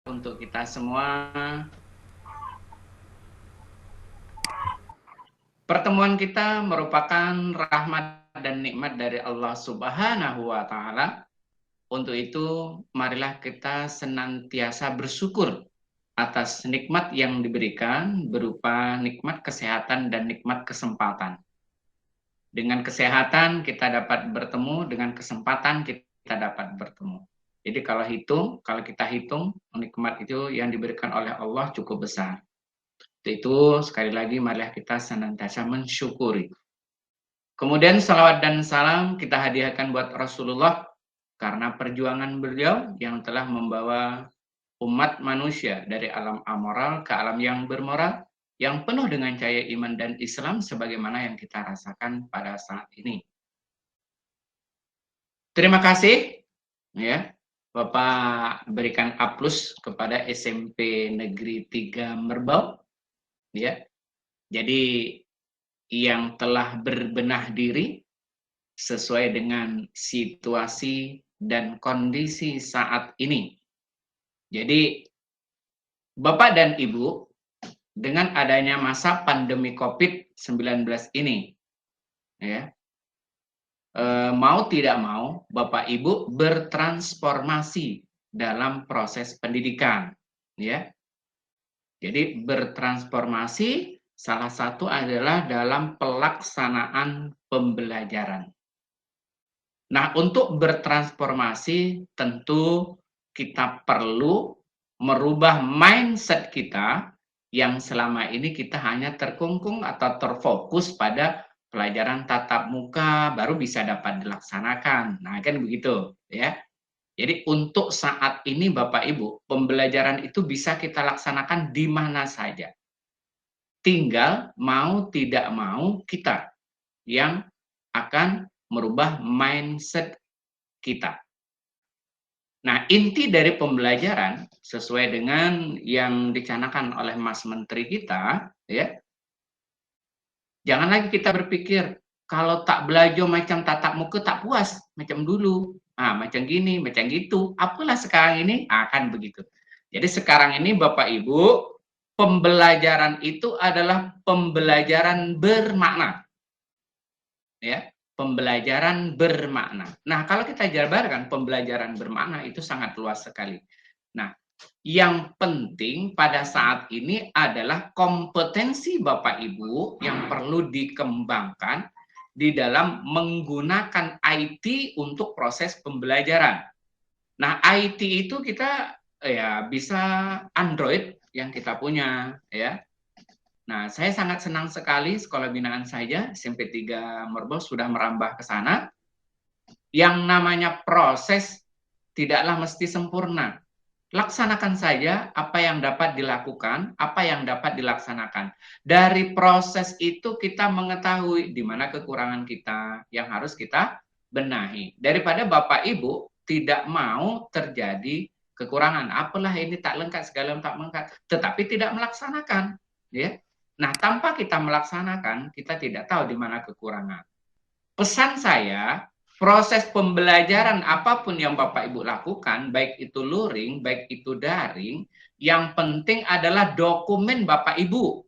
untuk kita semua. Pertemuan kita merupakan rahmat dan nikmat dari Allah Subhanahu wa Ta'ala. Untuk itu, marilah kita senantiasa bersyukur atas nikmat yang diberikan, berupa nikmat kesehatan dan nikmat kesempatan. Dengan kesehatan kita dapat bertemu, dengan kesempatan kita dapat bertemu. Jadi kalau kita hitung nikmat itu yang diberikan oleh Allah cukup besar. Itu sekali lagi marilah kita senantiasa mensyukuri. Kemudian salawat dan salam kita hadiahkan buat Rasulullah karena perjuangan beliau yang telah membawa umat manusia dari alam amoral ke alam yang bermoral, yang penuh dengan cahaya iman dan Islam sebagaimana yang kita rasakan pada saat ini. Terima kasih ya. Bapak berikan A+ kepada SMP Negeri 3 Merbau ya. Jadi yang telah berbenah diri sesuai dengan situasi dan kondisi saat ini. Jadi Bapak dan Ibu, dengan adanya masa pandemi COVID-19 ini, ya, mau tidak mau Bapak Ibu bertransformasi dalam proses pendidikan, ya. Jadi bertransformasi salah satu adalah dalam pelaksanaan pembelajaran. Nah, untuk bertransformasi tentu kita perlu merubah mindset kita yang selama ini kita hanya terkungkung atau terfokus pada pelajaran tatap muka baru bisa dapat dilaksanakan. Nah, kan begitu, ya. Jadi untuk saat ini Bapak Ibu, pembelajaran itu bisa kita laksanakan di mana saja. Tinggal mau tidak mau kita yang akan merubah mindset kita. Nah, inti dari pembelajaran sesuai dengan yang dicanangkan oleh Mas Menteri kita, ya. Jangan lagi kita berpikir kalau tak belajar macam tatap muka tak puas macam dulu. Ah, macam gini, macam gitu. Apalah sekarang ini akan begitu. Jadi sekarang ini Bapak Ibu, pembelajaran itu adalah pembelajaran bermakna. Ya, pembelajaran bermakna. Nah, kalau kita jabarkan pembelajaran bermakna itu sangat luas sekali. Nah, yang penting pada saat ini adalah kompetensi Bapak Ibu yang perlu dikembangkan di dalam menggunakan IT untuk proses pembelajaran. Nah, IT itu kita ya bisa Android yang kita punya ya. Nah, saya sangat senang sekali sekolah binaan saya, SMP 3 Merbau sudah merambah ke sana. Yang namanya proses tidaklah mesti sempurna. Laksanakan saja apa yang dapat dilakukan, apa yang dapat dilaksanakan. Dari proses itu kita mengetahui di mana kekurangan kita yang harus kita benahi. Daripada Bapak Ibu tidak mau terjadi kekurangan, apalah ini tak lengkap, segala tak lengkap, tetapi tidak melaksanakan, ya. Nah, tanpa kita melaksanakan, kita tidak tahu di mana kekurangan. Pesan saya, proses pembelajaran apapun yang Bapak Ibu lakukan, baik itu luring, baik itu daring, yang penting adalah dokumen Bapak Ibu.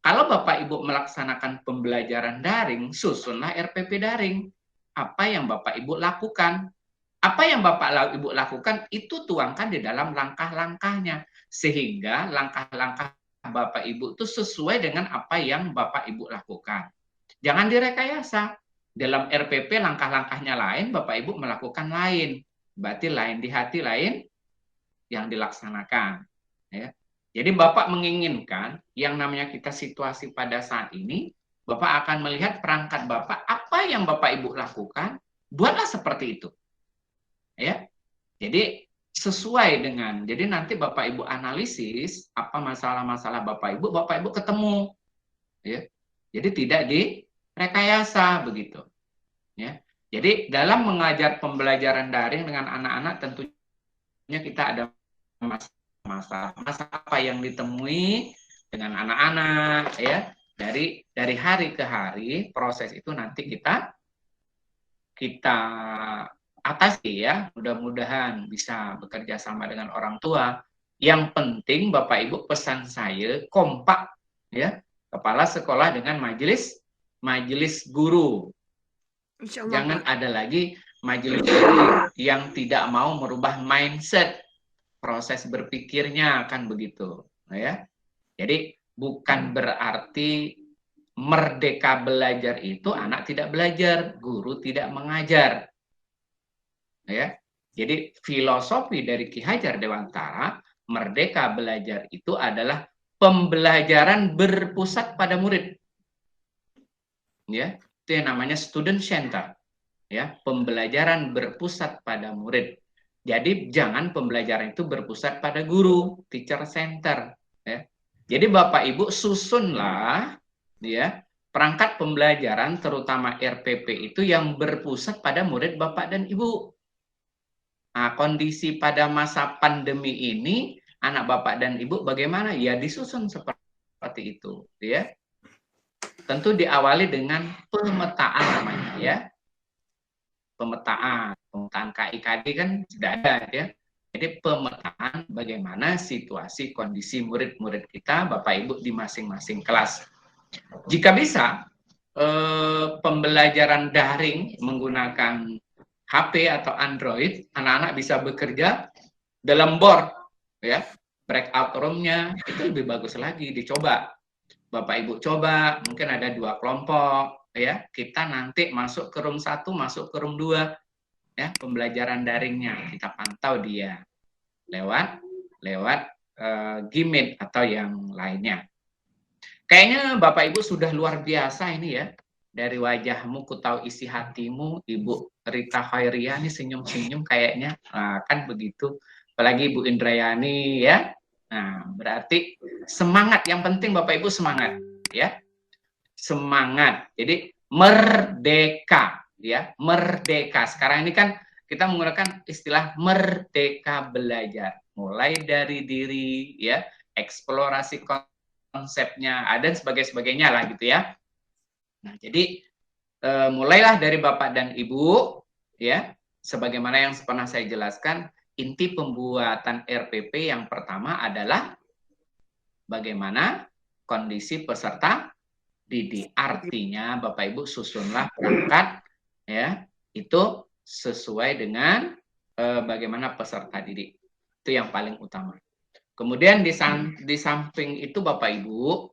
Kalau Bapak Ibu melaksanakan pembelajaran daring, susunlah RPP daring. Apa yang Bapak Ibu lakukan? Apa yang Bapak Ibu lakukan itu tuangkan di dalam langkah-langkahnya. Sehingga langkah-langkah Bapak Ibu itu sesuai dengan apa yang Bapak Ibu lakukan. Jangan direkayasa. Dalam RPP langkah-langkahnya lain, Bapak Ibu melakukan lain. Berarti lain di hati, lain yang dilaksanakan. Ya. Jadi Bapak menginginkan yang namanya kita situasi pada saat ini, Bapak akan melihat perangkat Bapak, apa yang Bapak Ibu lakukan, buatlah seperti itu. Ya. Jadi sesuai dengan, jadi nanti Bapak Ibu analisis apa masalah-masalah Bapak Ibu ketemu. Ya. Jadi tidak direkayasa begitu. Ya. Jadi dalam mengajar pembelajaran daring dengan anak-anak tentunya kita ada masalah apa yang ditemui dengan anak-anak ya. Dari hari ke hari proses itu nanti kita atasi ya. Mudah-mudahan bisa bekerja sama dengan orang tua Yang penting Bapak Ibu pesan saya kompak ya, kepala sekolah dengan majelis guru. Jangan ada lagi majelis guru yang tidak mau merubah mindset proses berpikirnya, kan begitu ya. Jadi bukan berarti merdeka belajar itu anak tidak belajar, guru tidak mengajar. Ya. Jadi filosofi dari Ki Hajar Dewantara, merdeka belajar itu adalah pembelajaran berpusat pada murid. Ya, itu yang namanya student center. Ya, pembelajaran berpusat pada murid. Jadi jangan pembelajaran itu berpusat pada guru, teacher center. Ya. Jadi Bapak Ibu susunlah ya perangkat pembelajaran terutama RPP itu yang berpusat pada murid Bapak dan Ibu. Nah, kondisi pada masa pandemi ini anak Bapak dan Ibu bagaimana? Ya disusun seperti itu ya. Tentu diawali dengan pemetaan namanya ya. Pemetaan KIKD kan sudah ada ya. Jadi pemetaan bagaimana situasi kondisi murid-murid kita Bapak Ibu di masing-masing kelas. Jika bisa pembelajaran daring menggunakan HP atau Android, anak-anak bisa bekerja dalam board ya. Breakout room-nya itu lebih bagus lagi, dicoba. Bapak Ibu coba, mungkin ada 2 kelompok ya. Kita nanti masuk ke room 1, masuk ke room 2 ya, pembelajaran daringnya kita pantau dia lewat Gmeet atau yang lainnya. Kayaknya Bapak Ibu sudah luar biasa ini ya. Dari wajahmu ku tahu isi hatimu, Ibu Rita Khairia nih senyum-senyum kayaknya. Nah, kan begitu. Apalagi Ibu Indrayani ya. Nah, berarti semangat, yang penting Bapak Ibu semangat ya. Semangat. Jadi merdeka ya, merdeka. Sekarang ini kan kita menggunakan istilah merdeka belajar. Mulai dari diri ya, eksplorasi konsepnya, dan sebagainya lah gitu ya. Nah, jadi mulailah dari Bapak dan Ibu ya, sebagaimana yang pernah saya jelaskan, inti pembuatan RPP yang pertama adalah bagaimana kondisi peserta didik. Artinya Bapak Ibu susunlah perangkat ya, itu sesuai dengan bagaimana peserta didik. Itu yang paling utama. Kemudian di samping itu Bapak Ibu,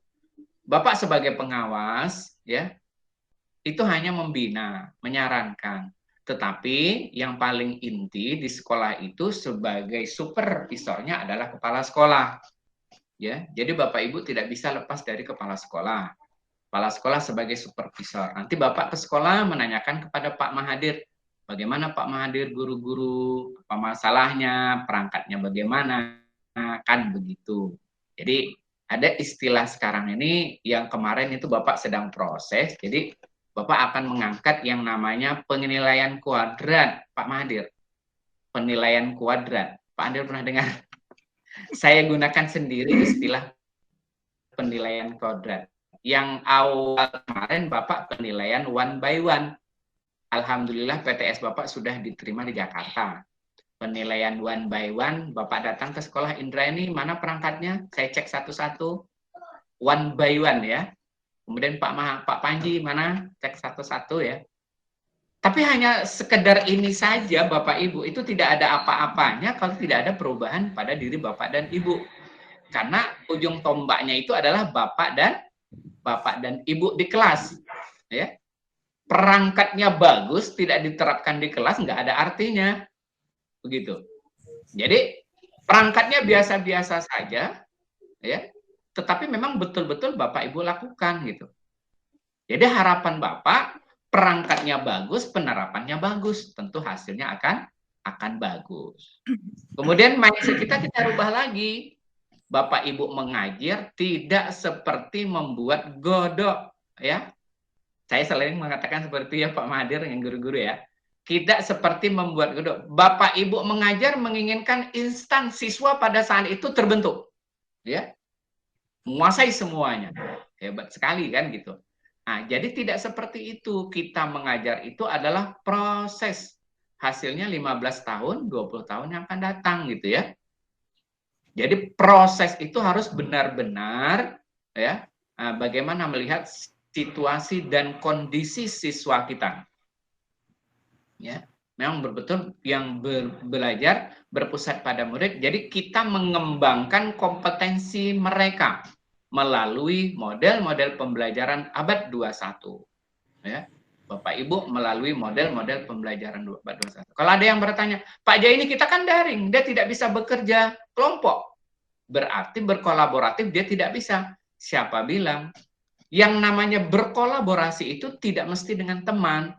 Bapak sebagai pengawas ya, itu hanya membina, menyarankan. Tetapi yang paling inti di sekolah itu sebagai supervisornya adalah kepala sekolah. Ya, jadi Bapak Ibu tidak bisa lepas dari kepala sekolah. Kepala sekolah sebagai supervisor. Nanti Bapak ke sekolah menanyakan kepada Pak Mahathir, bagaimana Pak Mahathir, guru-guru, apa masalahnya, perangkatnya bagaimana, kan begitu. Jadi ada istilah sekarang ini yang kemarin itu Bapak sedang proses, jadi Bapak akan mengangkat yang namanya penilaian kuadrat, Pak Mahathir. Penilaian kuadrat. Pak Mahathir pernah dengar? Saya gunakan sendiri istilah penilaian kuadrat. Yang awal kemarin Bapak penilaian 1 by 1. Alhamdulillah PTS Bapak sudah diterima di Jakarta. Penilaian 1 by 1, Bapak datang ke sekolah Indrayani, mana perangkatnya? Saya cek satu-satu. 1 by 1 ya. Kemudian Pak Panji mana? Cek satu-satu ya. Tapi hanya sekedar ini saja Bapak Ibu, itu tidak ada apa-apanya kalau tidak ada perubahan pada diri Bapak dan Ibu. Karena ujung tombaknya itu adalah Bapak dan Ibu di kelas. Ya. Perangkatnya bagus, tidak diterapkan di kelas, nggak ada artinya. Begitu. Jadi perangkatnya biasa-biasa saja, ya. Tetapi memang betul-betul Bapak Ibu lakukan gitu. Jadi harapan Bapak, perangkatnya bagus, penerapannya bagus, tentu hasilnya akan bagus. Kemudian mindset kita rubah lagi. Bapak Ibu mengajar tidak seperti membuat godok, ya. Saya sering mengatakan seperti ya Pak Mahathir yang guru-guru ya. Tidak seperti membuat godok. Bapak Ibu mengajar menginginkan instan siswa pada saat itu terbentuk. Ya. Menguasai semuanya. Hebat sekali kan gitu. Nah, jadi tidak seperti itu. Kita mengajar itu adalah proses. Hasilnya 15 tahun, 20 tahun yang akan datang gitu ya. Jadi proses itu harus benar-benar ya bagaimana melihat situasi dan kondisi siswa kita. Ya, memang betul yang belajar berpusat pada murid. Jadi kita mengembangkan kompetensi mereka melalui model-model pembelajaran abad 21. Ya. Bapak Ibu melalui model-model pembelajaran abad 21. Kalau ada yang bertanya, Pak Jaya ini kita kan daring, dia tidak bisa bekerja kelompok. Berarti berkolaboratif dia tidak bisa. Siapa bilang? Yang namanya berkolaborasi itu tidak mesti dengan teman.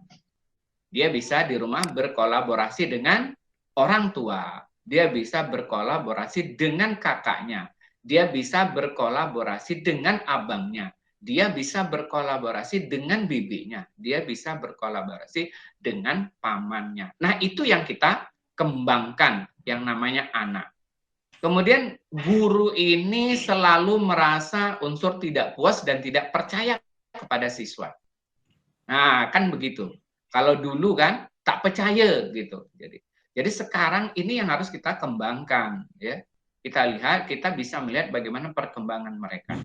Dia bisa di rumah berkolaborasi dengan orang tua. Dia bisa berkolaborasi dengan kakaknya. Dia bisa berkolaborasi dengan abangnya. Dia bisa berkolaborasi dengan bibinya. Dia bisa berkolaborasi dengan pamannya. Nah, itu yang kita kembangkan, yang namanya anak. Kemudian guru ini selalu merasa unsur tidak puas dan tidak percaya kepada siswa. Nah, kan begitu. Kalau dulu kan tak percaya gitu. Jadi sekarang ini yang harus kita kembangkan ya. Kita lihat, kita bisa melihat bagaimana perkembangan mereka.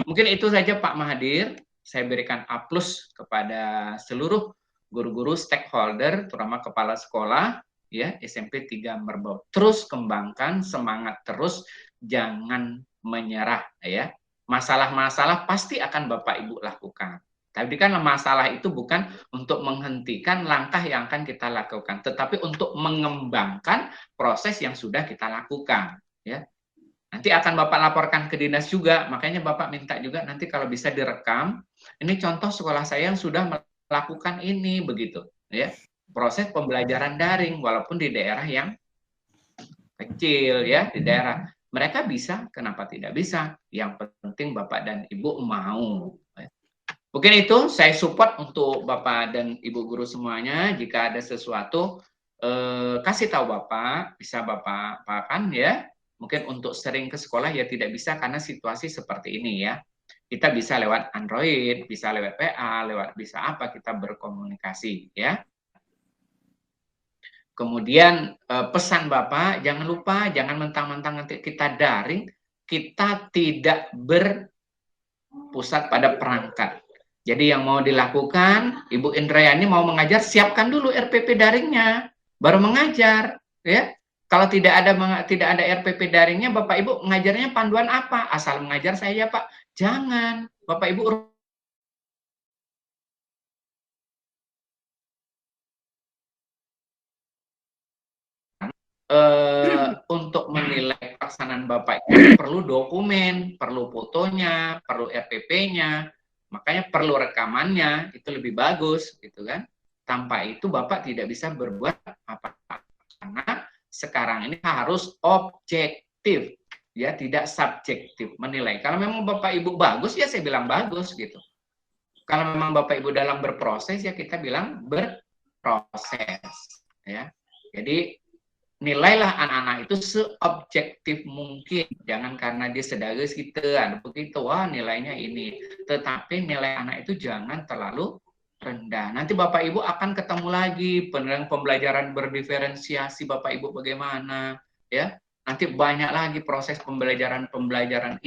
Mungkin itu saja Pak Mahathir. Saya berikan A+ kepada seluruh guru-guru stakeholder, terutama kepala sekolah ya SMP 3 Merbau. Terus kembangkan, semangat terus, jangan menyerah ya. Masalah-masalah pasti akan Bapak Ibu lakukan. Tapi kan masalah itu bukan untuk menghentikan langkah yang akan kita lakukan, tetapi untuk mengembangkan proses yang sudah kita lakukan. Ya, nanti akan Bapak laporkan ke dinas juga, makanya Bapak minta juga nanti kalau bisa direkam. Ini contoh sekolah saya yang sudah melakukan ini begitu, ya proses pembelajaran daring, walaupun di daerah yang kecil ya, di daerah mereka bisa, kenapa tidak bisa? Yang penting Bapak dan Ibu mau. Mungkin itu saya support untuk Bapak dan Ibu guru semuanya. Jika ada sesuatu, kasih tahu Bapak, bisa Bapak apakan ya. Mungkin untuk sering ke sekolah ya tidak bisa karena situasi seperti ini ya. Kita bisa lewat Android, bisa lewat PA, lewat bisa apa kita berkomunikasi ya. Kemudian pesan Bapak, jangan lupa, jangan mentang-mentang nanti kita daring, kita tidak berpusat pada perangkat. Jadi yang mau dilakukan, Ibu Indrayani mau mengajar, siapkan dulu RPP daringnya, baru mengajar. Ya, kalau tidak ada RPP daringnya, Bapak Ibu mengajarnya panduan apa? Asal mengajar saya Pak, jangan. Bapak Ibu untuk menilai pelaksanaan Bapak itu perlu dokumen, perlu fotonya, perlu RPP-nya, makanya perlu rekamannya, itu lebih bagus gitu kan. Tanpa itu Bapak tidak bisa berbuat apa-apa. Karena sekarang ini harus objektif, ya tidak subjektif menilai. Kalau memang Bapak Ibu bagus ya saya bilang bagus gitu. Kalau memang Bapak Ibu dalam berproses ya kita bilang berproses, ya. Jadi nilailah anak-anak itu seobjektif mungkin. Jangan karena dia sedagus gitu, ada begitu, wah nilainya ini. Tetapi nilai anak itu jangan terlalu rendah. Nanti Bapak Ibu akan ketemu lagi pembelajaran berdiferensiasi Bapak Ibu bagaimana, ya. Nanti banyak lagi proses pembelajaran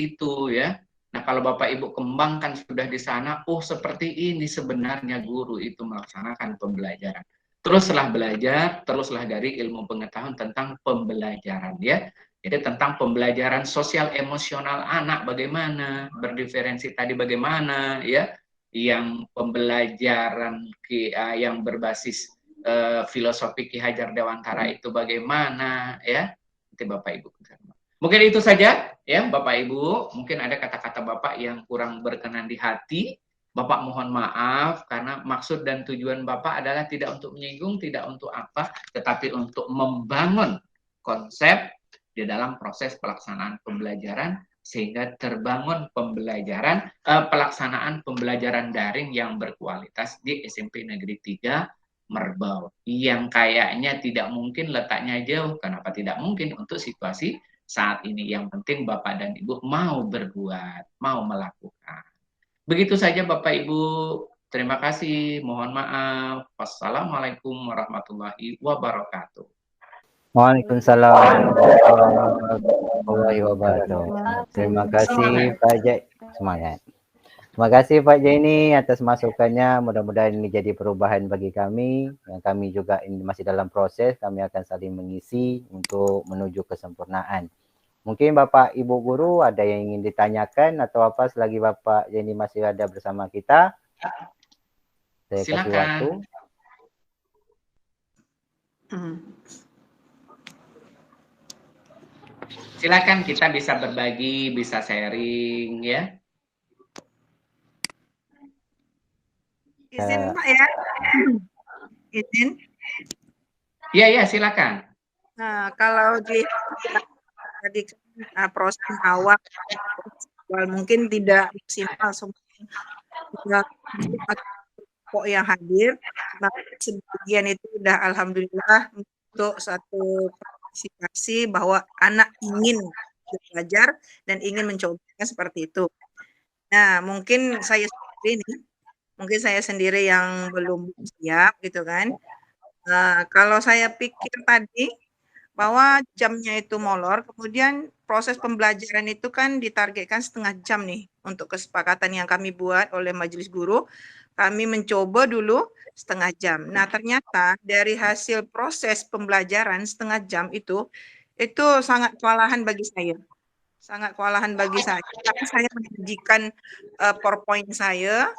itu, ya. Nah, kalau Bapak Ibu kembangkan sudah di sana, oh seperti ini sebenarnya guru itu melaksanakan pembelajaran. Teruslah belajar, teruslah dari ilmu pengetahuan tentang pembelajaran ya. Jadi tentang pembelajaran sosial emosional anak bagaimana, berdiferensi tadi bagaimana ya, yang pembelajaran yang berbasis filosofi Ki Hajar Dewantara itu bagaimana ya. Nanti Bapak Ibu. Mungkin itu saja ya Bapak Ibu, mungkin ada kata-kata Bapak yang kurang berkenan di hati. Bapak mohon maaf karena maksud dan tujuan Bapak adalah tidak untuk menyinggung, tidak untuk apa, tetapi untuk membangun konsep di dalam proses pelaksanaan pembelajaran sehingga terbangun pelaksanaan pembelajaran daring yang berkualitas di SMP Negeri 3 Merbau. Yang kayaknya tidak mungkin letaknya jauh, kenapa tidak mungkin untuk situasi saat ini. Yang penting Bapak dan Ibu mau berbuat, mau melakukan. Begitu saja Bapak Ibu. Terima kasih. Mohon maaf. Wassalamualaikum warahmatullahi wabarakatuh. Waalaikumsalam warahmatullahi wabarakatuh. warahmatullahi wabarakatuh. Terima kasih Pak Jai. Semangat. Terima kasih Pak Jaini atas masukannya. Mudah-mudahan ini jadi perubahan bagi kami. Yang kami juga ini masih dalam proses. Kami akan saling mengisi untuk menuju kesempurnaan. Mungkin Bapak Ibu Guru ada yang ingin ditanyakan atau apa selagi Bapak Jaini masih ada bersama kita. Saya kasih waktu. Silakan, kita bisa berbagi, bisa sharing ya. Izin Pak ya. Izin. Iya, silakan. Nah, kalau di tadi proses awal mungkin tidak maksimal semua kok yang hadir, nah sebagian itu udah alhamdulillah untuk satu partisipasi bahwa anak ingin belajar dan ingin mencobanya seperti itu. Nah, mungkin saya sendiri yang belum siap gitu kan. Nah, kalau saya pikir tadi bahwa jamnya itu molor, kemudian proses pembelajaran itu kan ditargetkan setengah jam nih untuk kesepakatan yang kami buat oleh majelis guru. Kami mencoba dulu setengah jam. Nah, ternyata dari hasil proses pembelajaran setengah jam itu sangat kewalahan bagi saya. Sangat kewalahan bagi saya. Tapi saya menyajikan PowerPoint saya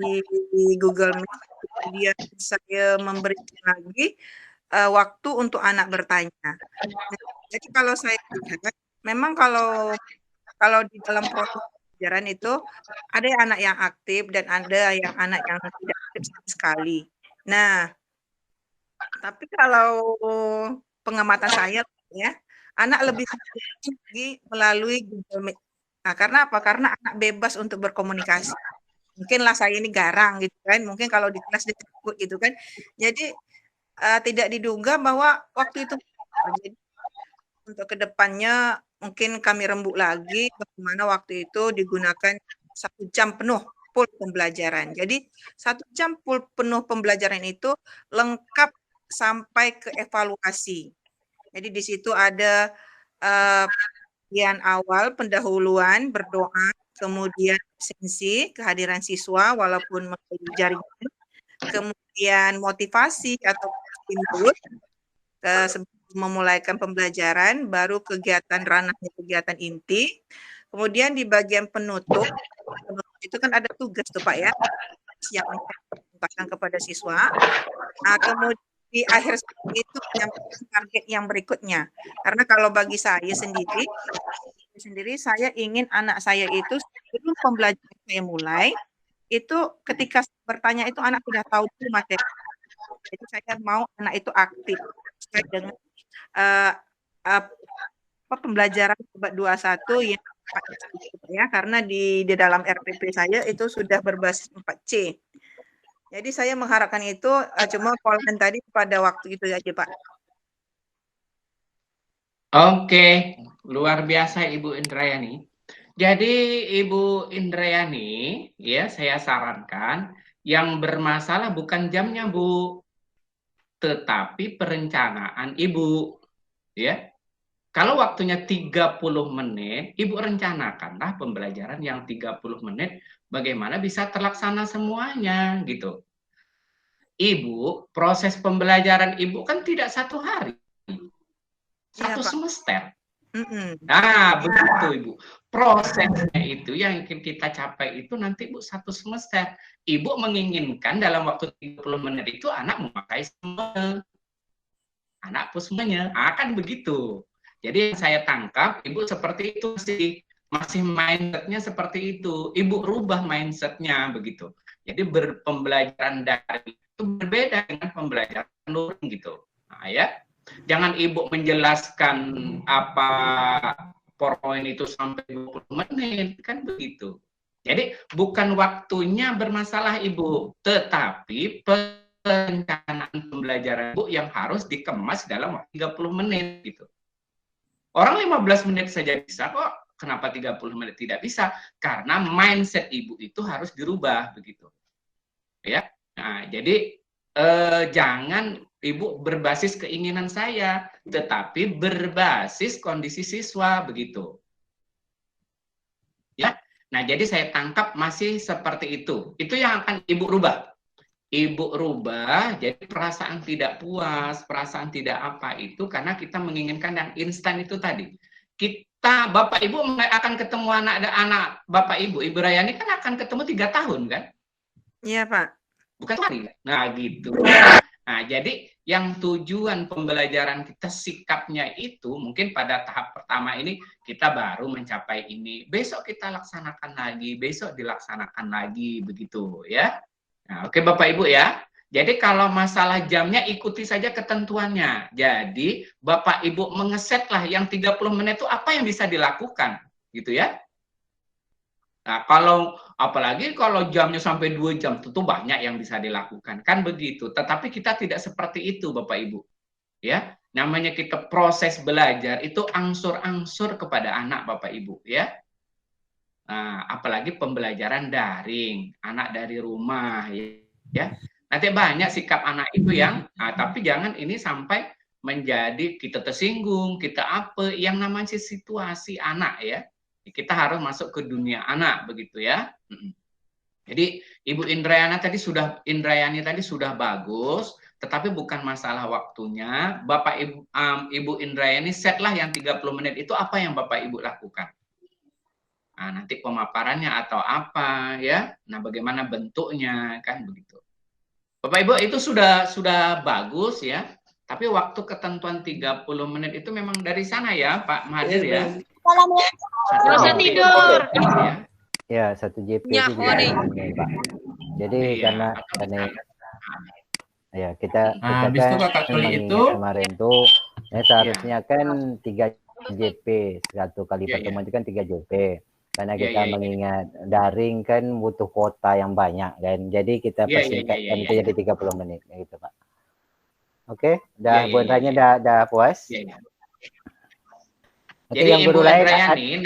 di Google Meet, kemudian saya memberikan lagi waktu untuk anak bertanya. Nah, jadi kalau saya lihat, memang kalau di dalam proses pembelajaran itu ada anak yang aktif dan ada yang anak yang tidak aktif sama sekali. Nah, tapi kalau pengamatan saya ya, anak lebih melalui Google Meet. Nah, karena apa? Karena anak bebas untuk berkomunikasi. Mungkinlah saya ini garang gitu kan. Mungkin kalau di kelas dia takut gitu kan. Jadi tidak diduga bahwa waktu itu jadi untuk kedepannya mungkin kami rembuk lagi bagaimana waktu itu digunakan 1 jam penuh full pembelajaran. Jadi 1 jam full penuh pembelajaran itu lengkap sampai ke evaluasi. Jadi di situ ada bagian awal pendahuluan, berdoa, kemudian absensi, kehadiran siswa walaupun melalui jaringan, kemudian motivasi atau stimulus sebelum memulaikan pembelajaran, baru kegiatan ranahnya kegiatan inti. Kemudian di bagian penutup itu kan ada tugas tuh Pak ya, yang disampaikan kepada siswa. Nah, kemudian di akhir itu menyampaikan target yang berikutnya. Karena kalau bagi saya sendiri saya ingin anak saya itu sebelum pembelajaran saya mulai, itu ketika bertanya itu anak sudah tahu dulu materi. Jadi saya mau anak itu aktif sesuai dengan pembelajaran Sobat 21 yang 4C ya, karena di dalam RPP saya itu sudah berbasis 4C. Jadi saya mengharapkan itu, cuma polan tadi pada waktu itu aja Pak. Oke, luar biasa Ibu Indrayani. Jadi Ibu Indrayani, ya saya sarankan yang bermasalah bukan jamnya Bu, tetapi perencanaan Ibu, ya. Kalau waktunya 30 menit, Ibu rencanakanlah pembelajaran yang 30 menit bagaimana bisa terlaksana semuanya gitu. Ibu, proses pembelajaran Ibu kan tidak 1 hari. 1 semester. Nah, begitu Ibu. Prosesnya itu yang kita capai itu nanti Bu 1 semester. Ibu menginginkan dalam waktu 30 menit itu anak memakai semuanya. Anak pun semuanya. Akan begitu. Jadi yang saya tangkap, Ibu seperti itu masih mindsetnya seperti itu. Ibu rubah mindsetnya begitu. Jadi pembelajaran daring itu berbeda dengan pembelajaran luring gitu. Nah, ya. Jangan Ibu menjelaskan apa PowerPoint itu sampai 20 menit, kan begitu. Jadi bukan waktunya bermasalah Ibu, tetapi perencanaan pembelajaran Ibu yang harus dikemas dalam waktu 30 menit gitu. Orang 15 menit saja bisa kok, kenapa 30 menit tidak bisa? Karena mindset Ibu itu harus dirubah begitu. Ya. Nah, jadi jangan Ibu berbasis keinginan saya, tetapi berbasis kondisi siswa begitu. Ya. Nah, jadi saya tangkap masih seperti itu. Itu yang akan Ibu rubah. Ibu rubah, jadi perasaan tidak puas, perasaan tidak apa itu karena kita menginginkan yang instan itu tadi. Kita, Bapak Ibu akan ketemu anak Bapak Ibu, Ibu Rayani kan akan ketemu 3 tahun kan? Iya, Pak. Bukan hari. Nah, gitu. Nah, jadi yang tujuan pembelajaran kita sikapnya itu mungkin pada tahap pertama ini kita baru mencapai ini. Besok kita laksanakan lagi, besok dilaksanakan lagi begitu ya. Nah, oke Bapak Ibu ya. Jadi kalau masalah jamnya ikuti saja ketentuannya. Jadi Bapak Ibu mengesetlah yang 30 menit itu apa yang bisa dilakukan gitu ya. Nah, apalagi kalau jamnya sampai 2 jam, tentu banyak yang bisa dilakukan. Kan begitu. Tetapi kita tidak seperti itu, Bapak Ibu. Ya, namanya kita proses belajar itu angsur-angsur kepada anak, Bapak Ibu, ya. Nah, apalagi pembelajaran daring, anak dari rumah, ya. Nanti banyak sikap anak itu yang, tapi jangan ini sampai menjadi kita tersinggung, kita apa, yang namanya situasi anak, ya. Kita harus masuk ke dunia anak begitu ya. Jadi Ibu Indrayani tadi sudah bagus, tetapi bukan masalah waktunya. Bapak Ibu Indrayani setlah yang 30 menit itu apa yang Bapak Ibu lakukan. Nah, nanti pemaparannya atau apa ya. Nah, bagaimana bentuknya kan begitu. Bapak Ibu itu sudah bagus ya. Tapi waktu ketentuan 30 menit itu memang dari sana ya, Pak Mahathir ya. Masa tidur. Ya, 1 JP itu juga ini, Pak. Jadi karena ya kita kan kemarin tuh seharusnya kan 3 JP, 1 kali pertemuan itu kan 3 JP. Karena kita mengingat daring kan butuh kuota yang banyak kan. Jadi kita persingkatkan itu jadi 30 menit gitu, Pak. Oke, Bu Indrayani dah puas? Jadi yang Ibu Indrayani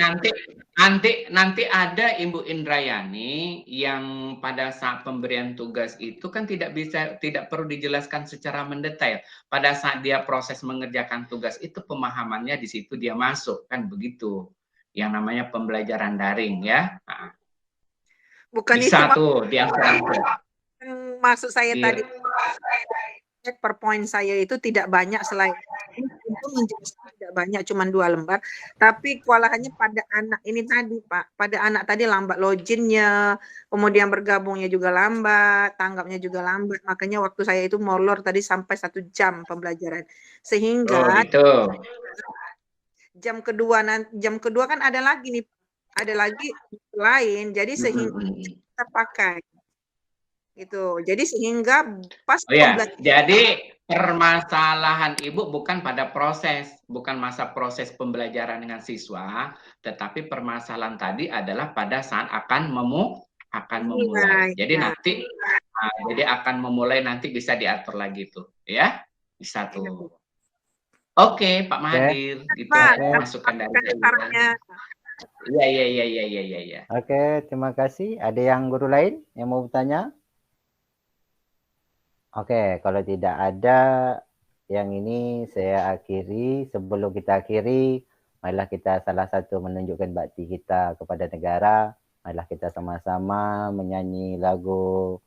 nanti ada Ibu Indrayani yang pada saat pemberian tugas itu kan tidak perlu dijelaskan secara mendetail. Pada saat dia proses mengerjakan tugas itu pemahamannya di situ dia masuk kan begitu. Yang namanya pembelajaran daring ya. Nah, bukan bisa itu tuh dia maksud saya tadi. Per poin saya itu tidak banyak selain itu menjelaskan tidak banyak cuma 2 lembar, tapi kewalahannya pada anak ini tadi Pak, pada anak tadi lambat loginnya, kemudian bergabungnya juga lambat, tanggapnya juga lambat, makanya waktu saya itu molor tadi sampai 1 jam pembelajaran, sehingga jam kedua kan ada lagi lain, jadi sehingga kita pakai. Itu. Jadi sehingga pas jadi permasalahan Ibu bukan pada bukan masa proses pembelajaran dengan siswa, tetapi permasalahan tadi adalah pada saat akan memulai. Jadi nanti akan memulai nanti bisa diatur lagi tuh, ya. Bisa tuh. Oke, Pak Mahathir, itu masukan dari saya. Iya. Oke, terima kasih. Ada yang guru lain yang mau bertanya? Oke, kalau tidak ada yang ini saya akhiri. Sebelum kita akhiri, marilah kita salah satu menunjukkan bakti kita kepada negara. Marilah kita sama-sama menyanyi lagu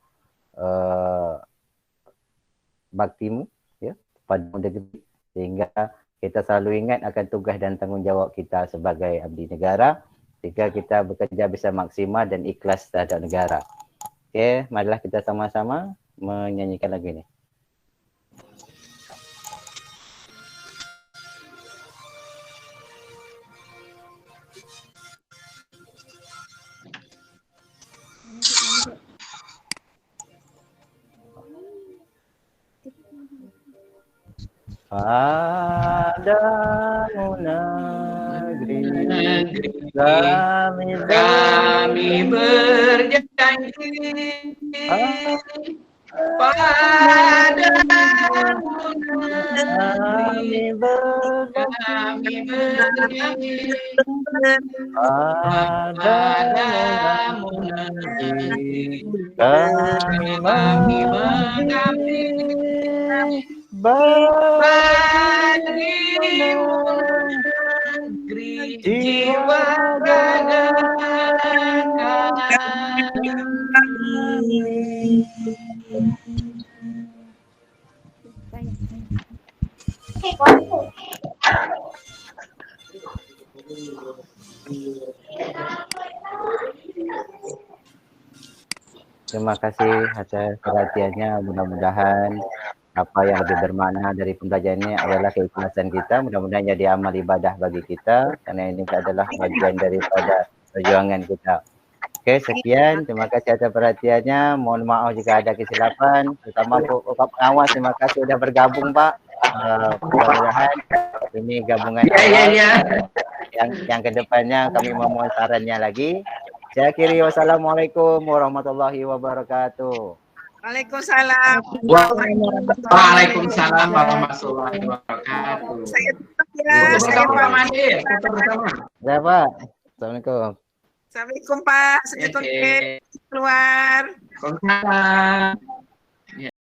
baktimu ya pada negeri, sehingga kita selalu ingat akan tugas dan tanggungjawab kita sebagai abdi negara, sehingga kita bekerja bisa maksimal dan ikhlas terhadap negara. Oke, marilah kita sama-sama menyanyikan lagu ini. Padamu negeri kami berjanji, padamu kami berjanji, padamu negeri kami mengabdi, bagi negeri jiwa Terima kasih atas perhatiannya. Mudah-mudahan apa yang lebih bermakna dari pembelajaran ini adalah keikhlasan kita. Mudah-mudahan jadi amal ibadah bagi kita, karena ini adalah bagian daripada perjuangan kita. Oke, sekian. Terima kasih atas perhatiannya. Mohon maaf jika ada kesilapan. Terutama untuk pengawas, terima kasih sudah bergabung, Pak. Mudah-mudahan ini gabungan awal. Yang kedepannya kami memohon sarannya lagi. Saya akhiri, wassalamualaikum warahmatullahi wabarakatuh. Waalaikumsalam. Waalaikumsalam warahmatullahi wabarakatuh. Saya tutup ya. Foto bersama Pak Mandi, foto bersama. Ya, Pak. Assalamualaikum. Assalamualaikum Pak. Sedikit keluar. Waalaikumsalam.